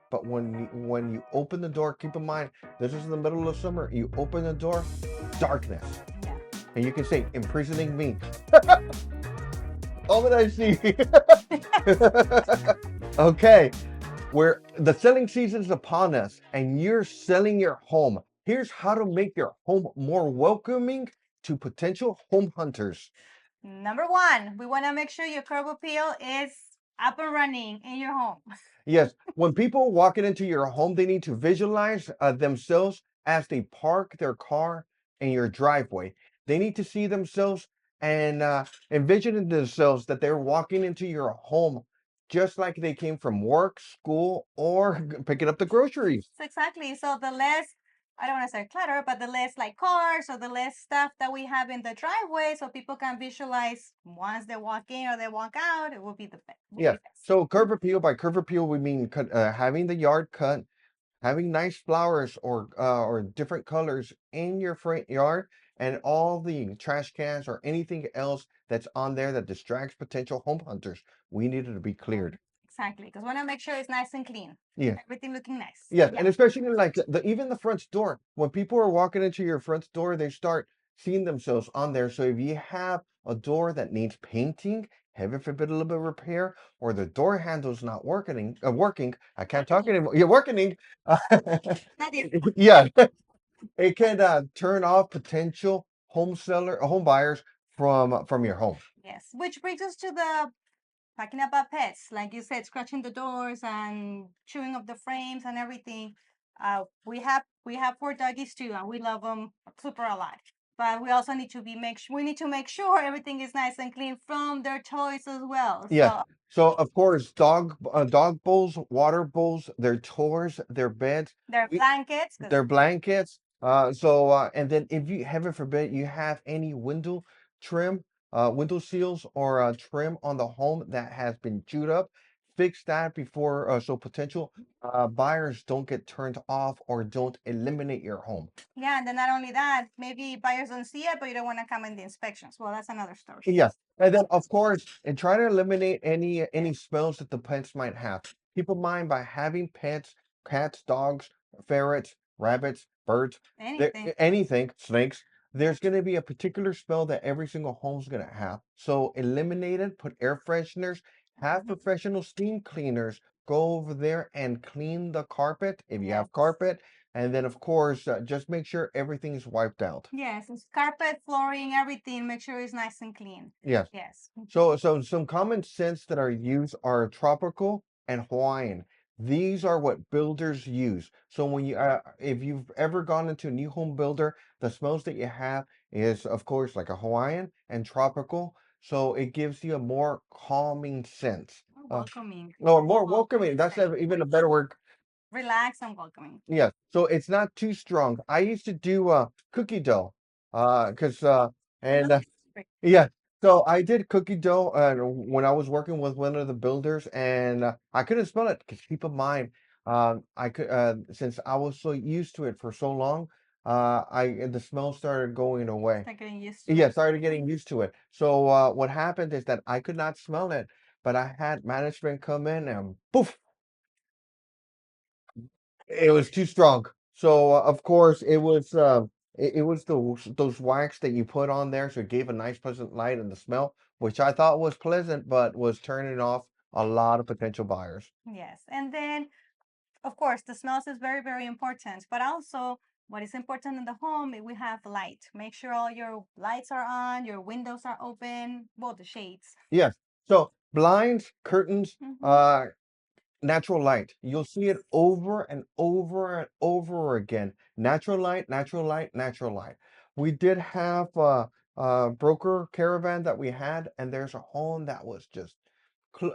but when you open the door, keep in mind this is the middle of summer. You open the door, darkness, Yeah. and you can say imprisoning me. All that I see. Okay, where the selling season is upon us and you're selling your home. Here's how to make your home more welcoming to potential home hunters. Number one, we want to make sure your curb appeal is up and running in your home. Yes, when people walking into your home, they need to visualize themselves as they park their car in your driveway. They need to see themselves and envision themselves that they're walking into your home just like they came from work, school, or picking up the groceries. Exactly. So the less, I don't want to say clutter, but the less like cars or the less stuff that we have in the driveway, so people can visualize once they walk in or they walk out, it will be the best. Will Yeah. be best. So curb appeal, by curb appeal, we mean having the yard cut, having nice flowers or different colors in your front yard, and all the trash cans or anything else that's on there that distracts potential home hunters. We need it to be cleared. Exactly. Because we want to make sure it's nice and clean. Yeah. Everything looking nice. Yes, Yeah. and especially like even the front door. When people are walking into your front door, they start seeing themselves on there. So if you have a door that needs painting, heaven forbid a little bit of repair, or the door handle's not working. I can't talk anymore. You're working. Not yet. Yeah, it can turn off potential home buyers from your home. Yes. Which brings us to the talking about pets, like you said, scratching the doors and chewing up the frames and everything. We have four doggies too, and we love them super a lot. But we also need to we need to make sure everything is nice and clean from their toys as well. Yeah. So So of course, dog bowls, water bowls, their toys, their beds, their we, blankets, because their blankets. And then if you heaven forbid you have any trim, window seals or trim on the home that has been chewed up, fix that before so potential buyers don't get turned off or don't eliminate your home. yeah, and then not only that, maybe buyers don't see it, but you don't want to come in the inspections. Well, that's another story. Yes, and then of course, and try to eliminate any smells that the pets might have. Keep in mind by having pets, cats, dogs, ferrets, rabbits, birds, Anything. anything, snakes. There's going to be a particular smell that every single home's going to have. So eliminate it. Put air fresheners. Have Mhm. professional steam cleaners go over there and clean the carpet if you Yes. have carpet. And then of course, just make sure everything is wiped out. Yes, it's carpet, flooring, everything. Make sure it's nice and clean. Yes. Yes. So some common scents that are used are tropical and Hawaiian. These are what builders use. So when if you've ever gone into a new home builder, the smells that you have is of course like a Hawaiian and tropical. So it gives you a more calming sense. Welcoming. Or more welcoming. That's even a better word. Relax and welcoming. Yeah. So it's not too strong. I used to do cookie dough. Because and yeah. So I did cookie dough when I was working with one of the builders, and I couldn't smell it. Because keep in mind, I could since I was so used to it for so long, the smell started going away. Start getting used to Yeah, it. started getting used to it. So what happened is that I could not smell it, but I had management come in and poof, it was too strong. So of course it was those wax that you put on there, so it gave a nice pleasant light and the smell, which I thought was pleasant, but was turning off a lot of potential buyers. Yes. And then, of course, the smells is very, very important. But also, what is important in the home, we have light. Make sure all your lights are on, your windows are open, well, the shades. Yes. So blinds, curtains, Hmm. natural light. You'll see it over and over and over again. Natural light, natural light, natural light. We did have a broker caravan that we had, and there's a home that was just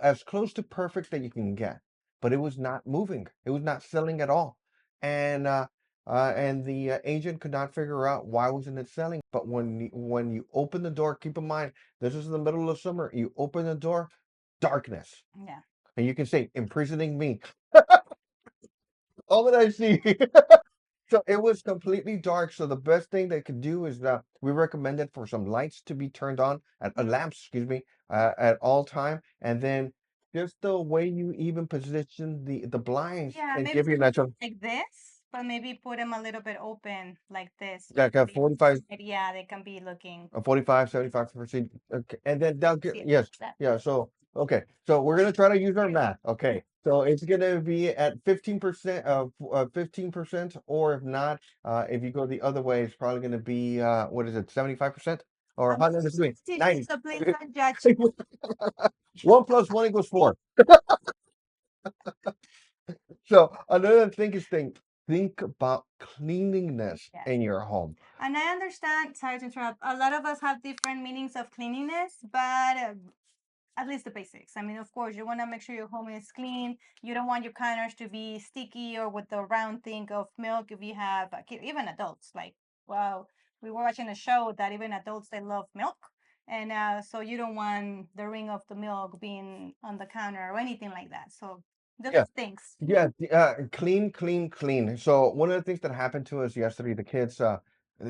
as close to perfect that you can get, but it was not moving. It was not selling at all, and the agent could not figure out why wasn't it selling. But when you open the door, keep in mind this is in the middle of summer. You open the door, darkness. Yeah. And you can say, imprisoning me. All that I see. So it was completely dark. So the best thing they could do is that we recommended for some lights to be turned on, at lamps, excuse me, at all time. And then just the way you even position the blinds Yeah, and maybe give you natural like this, but maybe put them a little bit open like this. like a 45 Yeah, they can be looking. a 45, 75%. Okay. And then they'll get, See it yes. like that. Yeah. So, okay. So we're going to try to use our math. Okay. So it's going to be at 15%, 15%, or if not, if you go the other way, it's probably going to be, what is it, 75%? Or 100, So 90. please don't judge. 1 + 1 = 4. So another thing is think about cleanliness Yes. in your home. And I understand, sorry to interrupt, a lot of us have different meanings of cleanliness, but at least the basics. I mean, of course, you want to make sure your home is clean. You don't want your counters to be sticky or with the round thing of milk if you have a kid, even adults. Like, well, we were watching a show that even adults, they love milk. And so you don't want the ring of the milk being on the counter or anything like that. So those Yeah. things. Yeah, clean, clean, clean. So one of the things that happened to us yesterday, the kids,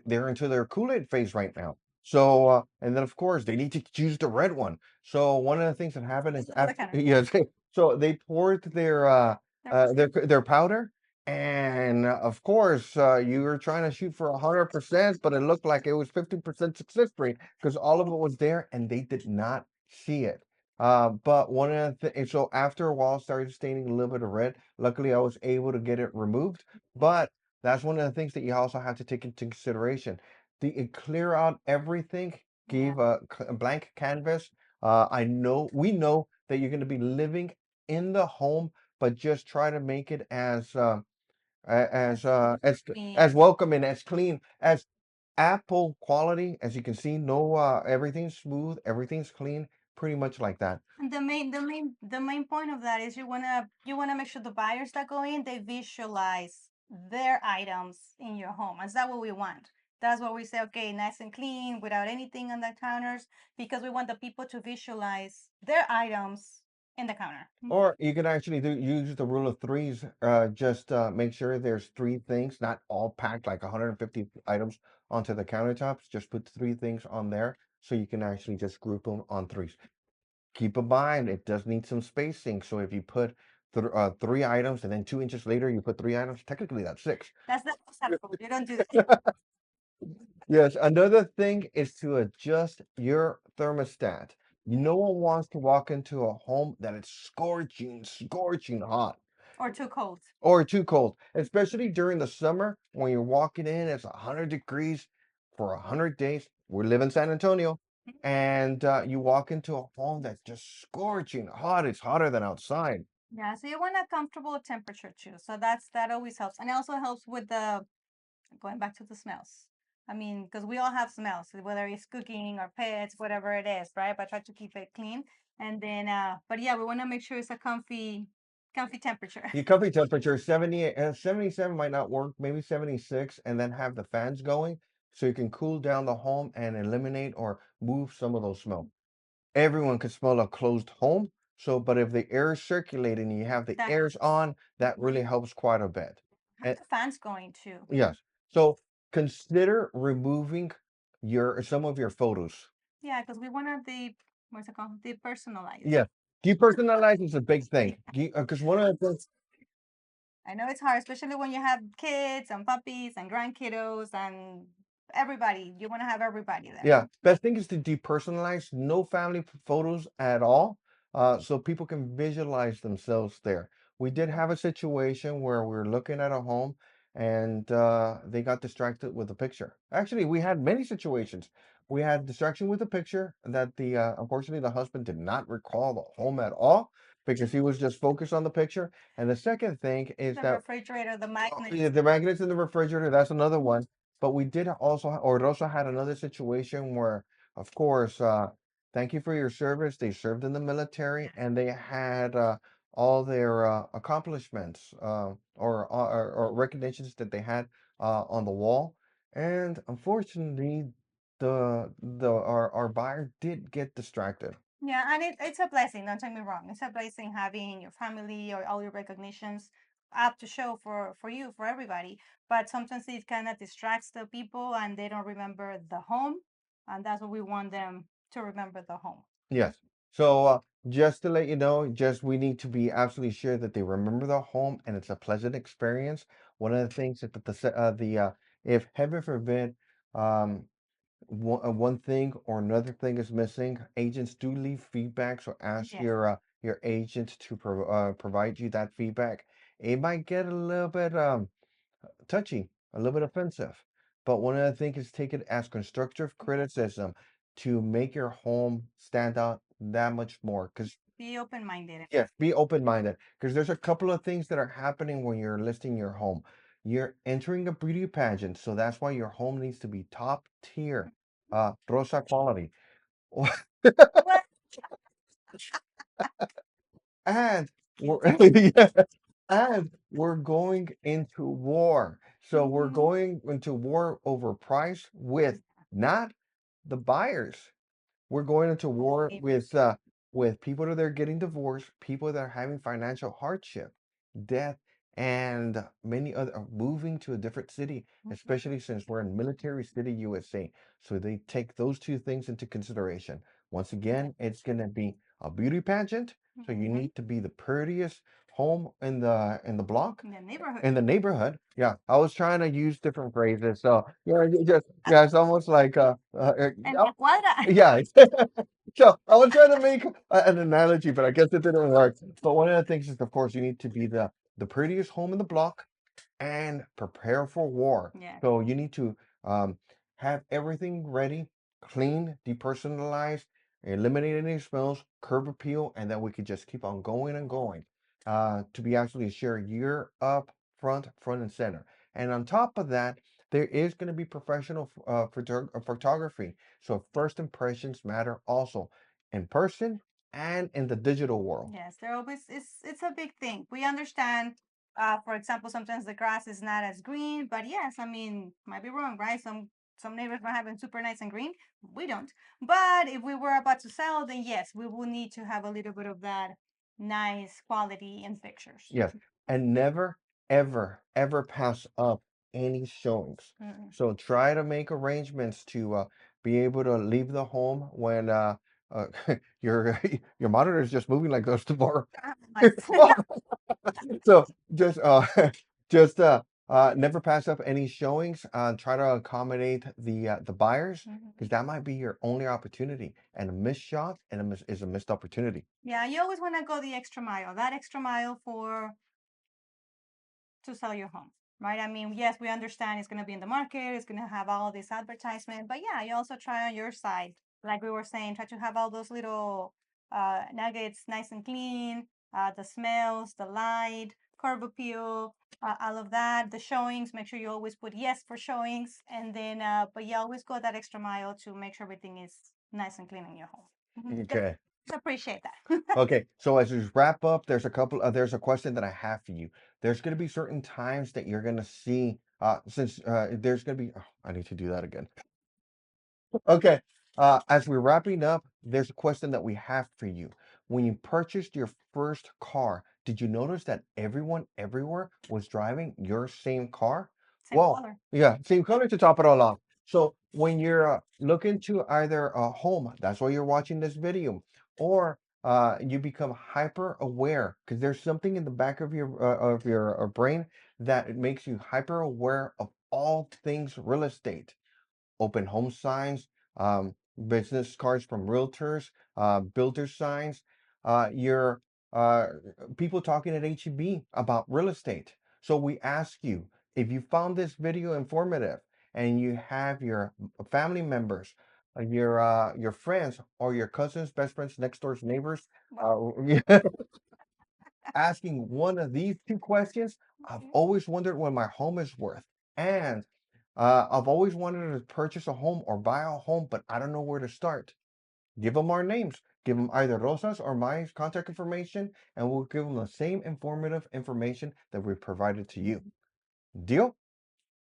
they're into their Kool-Aid phase right now. So, and then of course they need to choose the red one. So one of the things that happened is On the after, counter. yes, so they poured There their powder, and of course, you were trying to shoot for 100%, but it looked like it was 50% success rate because all of it was there, and they did not see it. But one of the things, so after a while, it started staining a little bit of red. Luckily, I was able to get it removed. But that's one of the things that you also have to take into consideration. Clear out everything, Yeah. give a blank canvas. We know that you're going to be living in the home, but just try to make it as Clean. as welcoming, as clean, as Apple quality. As you can see, no, everything's smooth, everything's clean, pretty much like that. And the main point of that is you wanna make sure the buyers that go in, they visualize their items in your home. Is that what we want? That's what we say, okay, nice and clean without anything on the counters, because we want the people to visualize their items in the counter. Or you can actually use the rule of threes. Just make sure there's three things, not all packed like 150 items onto the countertops. Just put three things on there so you can actually just group them on threes. Keep in mind, it does need some spacing. So if you put three items and then 2 inches later you put three items, technically that's six. That's the you don't do that. Yes, another thing is to adjust your thermostat. No one wants to walk into a home that is scorching, scorching hot Or too cold. or too cold, especially during the summer when you're walking in, it's 100 degrees for 100 days. We live in San Antonio, and you walk into a home that's just scorching hot. It's hotter than outside. Yeah, so you want a comfortable temperature too. So that always helps. And it also helps with the going back to the smells. I mean, because we all have smells, whether it's cooking or pets, whatever it is, right? But try to keep it clean. And then, but yeah, we want to make sure it's a comfy temperature. Your comfy temperature 70, 77 might not work, maybe 76, and then have the fans going so you can cool down the home and eliminate or move some of those smells. Everyone can smell a closed home. So, but if the air is circulating and you have the That airs on, that really helps quite a bit. have And the fans going too. yes, so consider removing some of your photos. Yeah, because we want to what's it called? Depersonalize. Yeah, depersonalize is a big thing. Because one of the things, I know it's hard, especially when you have kids and puppies and grandkiddos and everybody. You want to have everybody there. yeah, best thing is to depersonalize, no family photos at all, so people can visualize themselves there. We did have a situation where we were looking at a home and they got distracted with a picture. Actually, we had many situations. We had distraction with a picture that unfortunately the husband did not recall the home at all because he was just focused on the picture. And the second thing is The that refrigerator, the yeah, magnets. the magnets in the refrigerator, that's another one. But we did also, or it also had another situation where, of course, thank you for your service. They served in the military and they had all their accomplishments or recognitions that they had on the wall. And unfortunately, our buyer did get distracted. Yeah, and it's a blessing, don't take me wrong. It's a blessing having your family or all your recognitions up to show for you, for everybody. But sometimes it kind of distracts the people and they don't remember the home. And that's what we want them to remember the home. Yes. So just to let you know, just we need to be absolutely sure that they remember the home and it's a pleasant experience. One of the things that if heaven forbid, um, one thing or another thing is missing, agents do leave feedback. So ask Yes. your agent to provide you that feedback. It might get a little bit touchy, a little bit offensive, but one of the things is take it as constructive criticism to make your home stand out that much more. Because Be open minded. yes, be open-minded. Because there's a couple of things that are happening when you're listing your home. You're entering a beauty pageant, so that's why your home needs to be top tier, Rosa quality. Well, And we're, guilty. yeah, and we're going into war. So we're Mhm. going into war over price with not the buyers. We're going into war with people that are getting divorced, people that are having financial hardship, death, and many other moving to a different city, Mhm. especially since we're in military city USA. So they take those two things into consideration. Once again, it's gonna be a beauty pageant. So you Mhm. need to be the prettiest home in the block In the neighborhood. in the neighborhood. Yeah, I was trying to use different phrases. So yeah, yeah, it's almost like And the cuadra. yeah. So I was trying to make an analogy, but I guess it didn't work. But one of the things is, of course, you need to be the prettiest home in the block and prepare for war. Yes. So you need to um, have everything ready, clean, depersonalized, eliminate any smells, curb appeal, and then we could just keep on going and going to be actually sure you're up front and center. And on top of that, there is going to be professional photography. So first impressions matter also in person and in the digital world. Yes, they're always it's a big thing. We understand, for example, sometimes the grass is not as green, but yes, I mean, might be wrong, right? Some neighbors might have been super nice and green. We don't. But if we were about to sell, then yes, we will need to have a little bit of that nice quality in pictures. Yes, and never, ever, ever pass up any showings. Mm. So try to make arrangements to be able to leave the home when uh, your your monitor is just moving like those tomorrow. Nice. So just just never pass up any showings. Try to accommodate the buyers because Mhm. that might be your only opportunity. And a missed shot and is a missed opportunity. Yeah, you always want to go the extra mile, that extra mile for to sell your home, right? I mean, yes, we understand it's going to be in the market, it's going to have all this advertisement, but yeah, you also try on your side, like we were saying, try to have all those little nuggets nice and clean, the smells, the light, curb appeal, all of that, the showings. Make sure you always put yes for showings, and then, but you always go that extra mile to make sure everything is nice and clean in your home. Okay. Appreciate that. Okay, so as we wrap up, there's a question that I have for you. There's going to be certain times that you're going to see, since there's going to be, oh, I need to do that again. Okay, as we're wrapping up, there's a question that we have for you. When you purchased your first car, did you notice that everyone everywhere was driving your same car? Same Well, color. yeah, same color to top it all off. So when you're looking to either a home, that's why you're watching this video, or you become hyper aware because there's something in the back of your brain that it makes you hyper aware of all things real estate, open home signs, business cards from realtors, builder signs, your people talking at HEB about real estate. So we ask you, if you found this video informative and you have your family members, your friends or your cousins, best friends, next door's neighbors, Well, asking one of these two questions, I've always wondered what my home is worth. And I've always wanted to purchase a home or buy a home, but I don't know where to start. Give them our names. Give them either Rosa's or my contact information, and we'll give them the same informative information that we provided to you. Deal?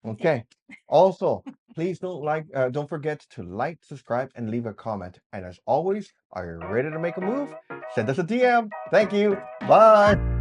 deal. Okay. Also, please don't forget to like, subscribe, and leave a comment. And as always, are you ready to make a move? Send us a DM. Thank you. Bye.